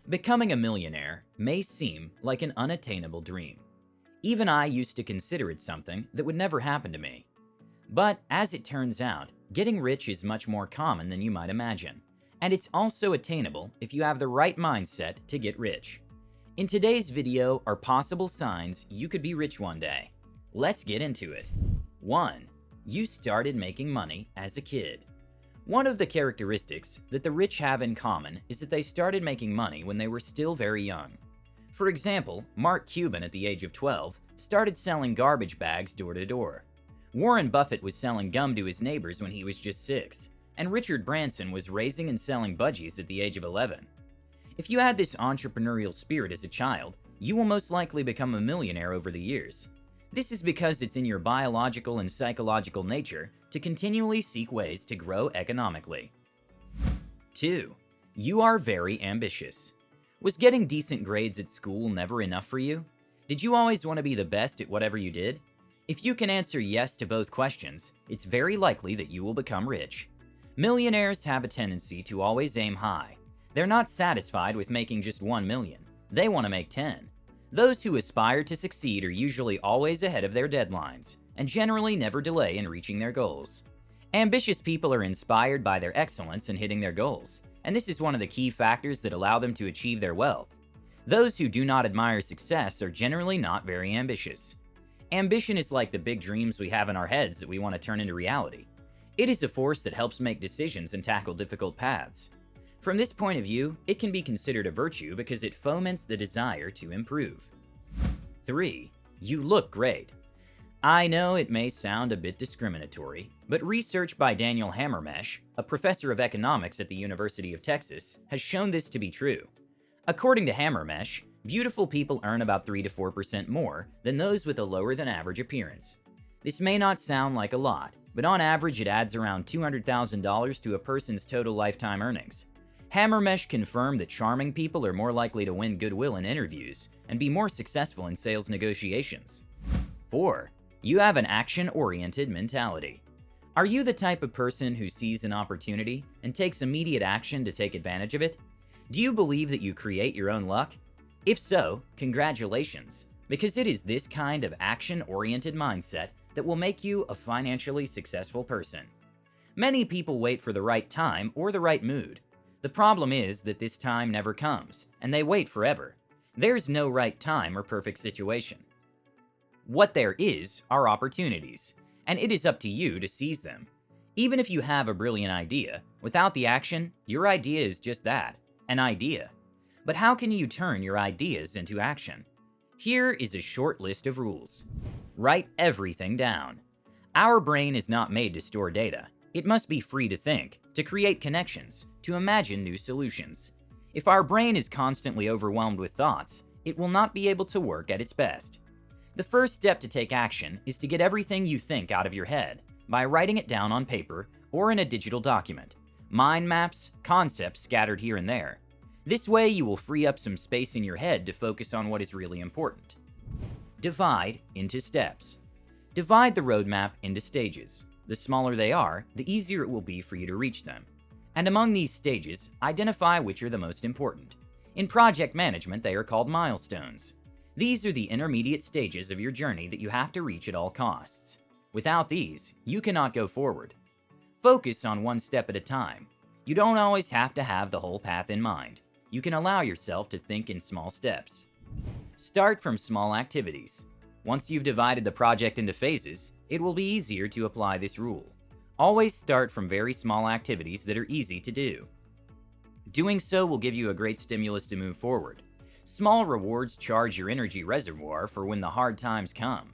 Becoming a millionaire may seem like an unattainable dream. Even I used to consider it something that would never happen to me. But as it turns out, getting rich is much more common than you might imagine. And it's also attainable if you have the right mindset to get rich. In today's video are possible signs you could be rich one day. Let's get into it. 1. You started making money as a kid. One of the characteristics that the rich have in common is that they started making money when they were still very young. For example, Mark Cuban at the age of 12 started selling garbage bags door to door. Warren Buffett was selling gum to his neighbors when he was just 6, and Richard Branson was raising and selling budgies at the age of 11. If you had this entrepreneurial spirit as a child, you will most likely become a millionaire over the years. This is because it's in your biological and psychological nature to continually seek ways to grow economically. 2. You are very ambitious. Was getting decent grades at school never enough for you? Did you always want to be the best at whatever you did? If you can answer yes to both questions, it's very likely that you will become rich. Millionaires have a tendency to always aim high. They're not satisfied with making just 1 million. They want to make 10. Those who aspire to succeed are usually always ahead of their deadlines, and generally never delay in reaching their goals. Ambitious people are inspired by their excellence in hitting their goals, and this is one of the key factors that allow them to achieve their wealth. Those who do not admire success are generally not very ambitious. Ambition is like the big dreams we have in our heads that we want to turn into reality. It is a force that helps make decisions and tackle difficult paths. From this point of view, it can be considered a virtue because it foments the desire to improve. 3. You look great. I know it may sound a bit discriminatory, but research by Daniel Hammermesh, a professor of economics at the University of Texas, has shown this to be true. According to Hammermesh, beautiful people earn about 3 to 4% more than those with a lower than average appearance. This may not sound like a lot, but on average it adds around $200,000 to a person's total lifetime earnings. Hammermesh confirmed that charming people are more likely to win goodwill in interviews and be more successful in sales negotiations. 4. You have an action-oriented mentality. Are you the type of person who sees an opportunity and takes immediate action to take advantage of it? Do you believe that you create your own luck? If so, congratulations, because it is this kind of action-oriented mindset that will make you a financially successful person. Many people wait for the right time or the right mood. The problem is that this time never comes, and they wait forever. There's no right time or perfect situation. What there is are opportunities, and it is up to you to seize them. Even if you have a brilliant idea, without the action, your idea is just that, an idea. But how can you turn your ideas into action? Here is a short list of rules. Write everything down. Our brain is not made to store data. It must be free to think, to create connections, to imagine new solutions. If our brain is constantly overwhelmed with thoughts, it will not be able to work at its best. The first step to take action is to get everything you think out of your head by writing it down on paper or in a digital document. Mind maps, concepts scattered here and there. This way you will free up some space in your head to focus on what is really important. Divide into steps. Divide the roadmap into stages. The smaller they are, the easier it will be for you to reach them. And among these stages, identify which are the most important. In project management, they are called milestones. These are the intermediate stages of your journey that you have to reach at all costs. Without these, you cannot go forward. Focus on one step at a time. You don't always have to have the whole path in mind. You can allow yourself to think in small steps. Start from small activities. Once you've divided the project into phases, it will be easier to apply this rule. Always start from very small activities that are easy to do. Doing so will give you a great stimulus to move forward. Small rewards charge your energy reservoir for when the hard times come.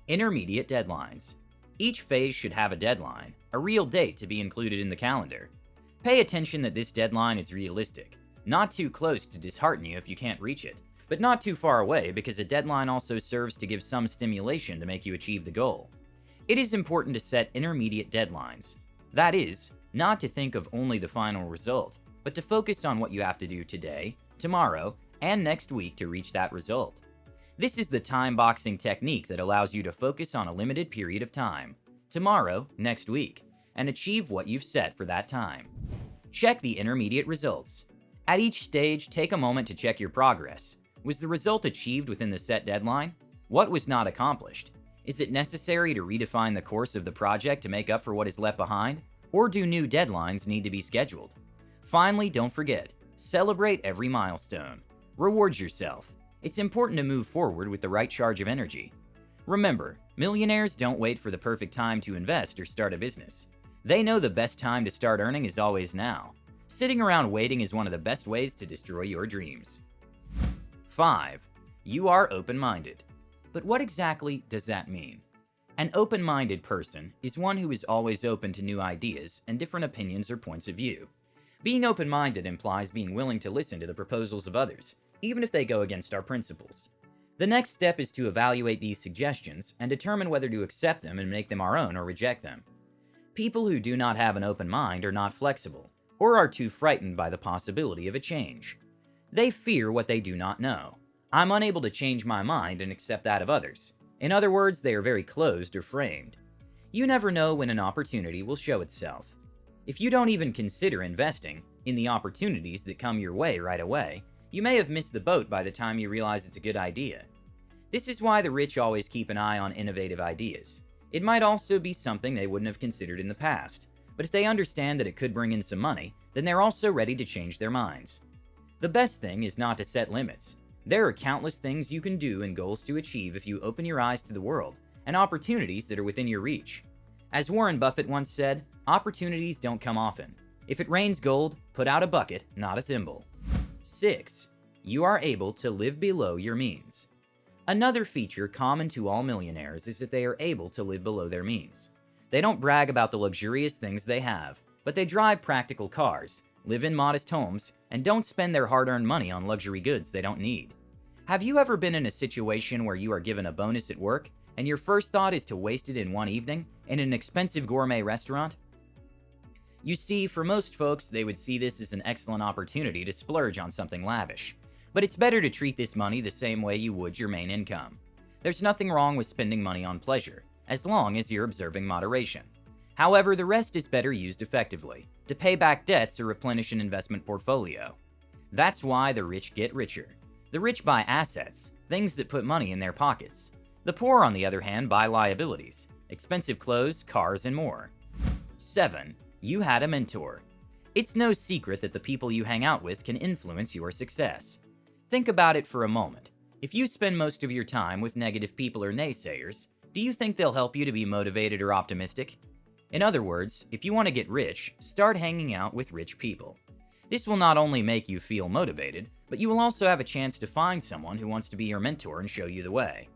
Intermediate deadlines. Each phase should have a deadline, a real date to be included in the calendar. Pay attention that this deadline is realistic, not too close to dishearten you if you can't reach it, but not too far away because a deadline also serves to give some stimulation to make you achieve the goal. It is important to set intermediate deadlines. That is, not to think of only the final result, but to focus on what you have to do today, tomorrow, and next week to reach that result. This is the time boxing technique that allows you to focus on a limited period of time, tomorrow, next week, and achieve what you've set for that time. Check the intermediate results. At each stage, take a moment to check your progress. Was the result achieved within the set deadline? What was not accomplished? Is it necessary to redefine the course of the project to make up for what is left behind? Or do new deadlines need to be scheduled? Finally, don't forget, celebrate every milestone. Reward yourself. It's important to move forward with the right charge of energy. Remember, millionaires don't wait for the perfect time to invest or start a business. They know the best time to start earning is always now. Sitting around waiting is one of the best ways to destroy your dreams. 5. You are open-minded. But what exactly does that mean? An open-minded person is one who is always open to new ideas and different opinions or points of view. Being open-minded implies being willing to listen to the proposals of others, even if they go against our principles. The next step is to evaluate these suggestions and determine whether to accept them and make them our own or reject them. People who do not have an open mind are not flexible, or are too frightened by the possibility of a change. They fear what they do not know. I'm unable to change my mind and accept that of others. In other words, they are very closed or framed. You never know when an opportunity will show itself. If you don't even consider investing in the opportunities that come your way right away, you may have missed the boat by the time you realize it's a good idea. This is why the rich always keep an eye on innovative ideas. It might also be something they wouldn't have considered in the past, but if they understand that it could bring in some money, then they're also ready to change their minds. The best thing is not to set limits. There are countless things you can do and goals to achieve if you open your eyes to the world and opportunities that are within your reach. As Warren Buffett once said, opportunities don't come often. If it rains gold, put out a bucket, not a thimble. 6. You are able to live below your means. Another feature common to all millionaires is that they are able to live below their means. They don't brag about the luxurious things they have, but they drive practical cars, live in modest homes, and don't spend their hard-earned money on luxury goods they don't need. Have you ever been in a situation where you are given a bonus at work, and your first thought is to waste it in one evening in an expensive gourmet restaurant? You see, for most folks, they would see this as an excellent opportunity to splurge on something lavish. But it's better to treat this money the same way you would your main income. There's nothing wrong with spending money on pleasure, as long as you're observing moderation. However, the rest is better used effectively, to pay back debts or replenish an investment portfolio. That's why the rich get richer. The rich buy assets, things that put money in their pockets. The poor, on the other hand, buy liabilities, expensive clothes, cars, and more. 7. You had a mentor. It's no secret that the people you hang out with can influence your success. Think about it for a moment. If you spend most of your time with negative people or naysayers, do you think they'll help you to be motivated or optimistic? In other words, if you want to get rich, start hanging out with rich people. This will not only make you feel motivated, but you will also have a chance to find someone who wants to be your mentor and show you the way.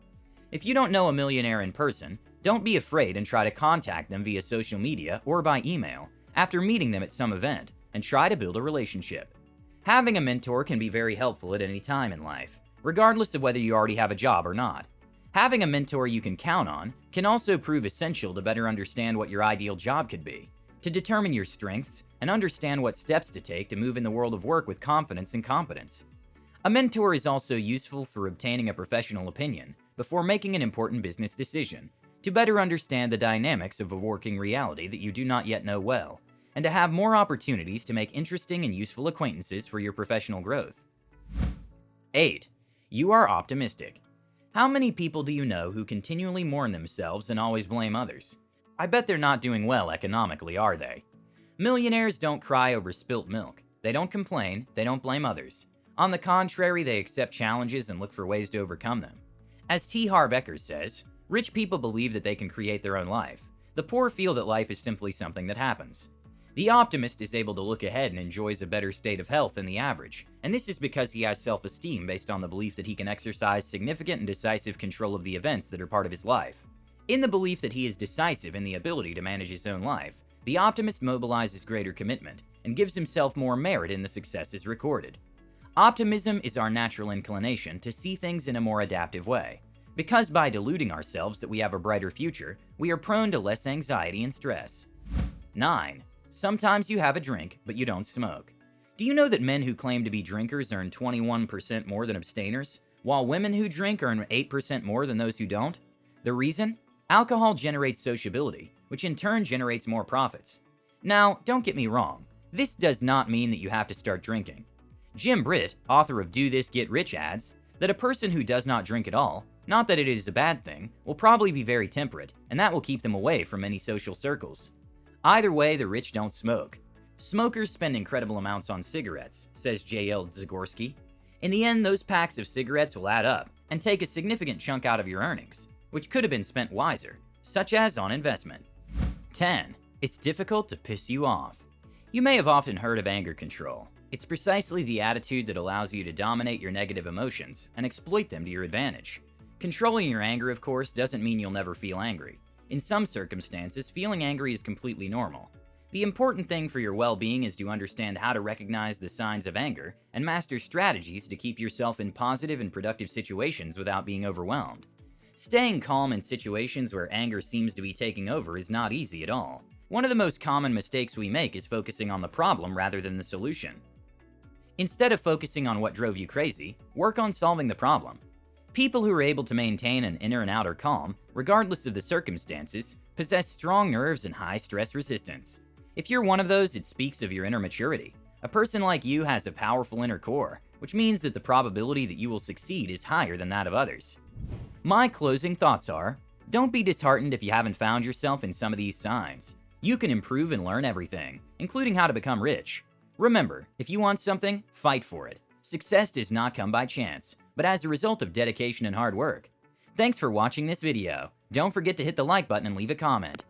If you don't know a millionaire in person, don't be afraid and try to contact them via social media or by email after meeting them at some event, and try to build a relationship. Having a mentor can be very helpful at any time in life, regardless of whether you already have a job or not. Having a mentor you can count on can also prove essential to better understand what your ideal job could be, to determine your strengths, and understand what steps to take to move in the world of work with confidence and competence. A mentor is also useful for obtaining a professional opinion before making an important business decision, to better understand the dynamics of a working reality that you do not yet know well, and to have more opportunities to make interesting and useful acquaintances for your professional growth. 8. You are optimistic. How many people do you know who continually mourn themselves and always blame others? I bet they're not doing well economically, are they? Millionaires don't cry over spilt milk. They don't complain, they don't blame others. On the contrary, they accept challenges and look for ways to overcome them. As T. Harv Eker says, rich people believe that they can create their own life. The poor feel that life is simply something that happens. The optimist is able to look ahead and enjoys a better state of health than the average, and this is because he has self-esteem based on the belief that he can exercise significant and decisive control of the events that are part of his life. In the belief that he is decisive in the ability to manage his own life, the optimist mobilizes greater commitment and gives himself more merit in the successes recorded. Optimism is our natural inclination to see things in a more adaptive way, because by deluding ourselves that we have a brighter future, we are prone to less anxiety and stress. 9. Sometimes you have a drink, but you don't smoke. Do you know that men who claim to be drinkers earn 21% more than abstainers, while women who drink earn 8% more than those who don't? The reason? Alcohol generates sociability, which in turn generates more profits. Now, don't get me wrong. This does not mean that you have to start drinking. Jim Britt, author of Do This Get Rich, adds that a person who does not drink at all, not that it is a bad thing, will probably be very temperate, and that will keep them away from many social circles. Either way, the rich don't smoke. Smokers spend incredible amounts on cigarettes, says J.L. Zagorski. In the end, those packs of cigarettes will add up and take a significant chunk out of your earnings, which could have been spent wiser, such as on investment. 10. It's difficult to piss you off. You may have often heard of anger control. It's precisely the attitude that allows you to dominate your negative emotions and exploit them to your advantage. Controlling your anger, of course, doesn't mean you'll never feel angry. In some circumstances, feeling angry is completely normal. The important thing for your well-being is to understand how to recognize the signs of anger and master strategies to keep yourself in positive and productive situations without being overwhelmed. Staying calm in situations where anger seems to be taking over is not easy at all. One of the most common mistakes we make is focusing on the problem rather than the solution. Instead of focusing on what drove you crazy, work on solving the problem. People who are able to maintain an inner and outer calm, regardless of the circumstances, possess strong nerves and high stress resistance. If you're one of those, it speaks of your inner maturity. A person like you has a powerful inner core, which means that the probability that you will succeed is higher than that of others. My closing thoughts are, don't be disheartened if you haven't found yourself in some of these signs. You can improve and learn everything, including how to become rich. Remember, if you want something, fight for it. Success does not come by chance, but as a result of dedication and hard work. Thanks for watching this video. Don't forget to hit the like button and leave a comment.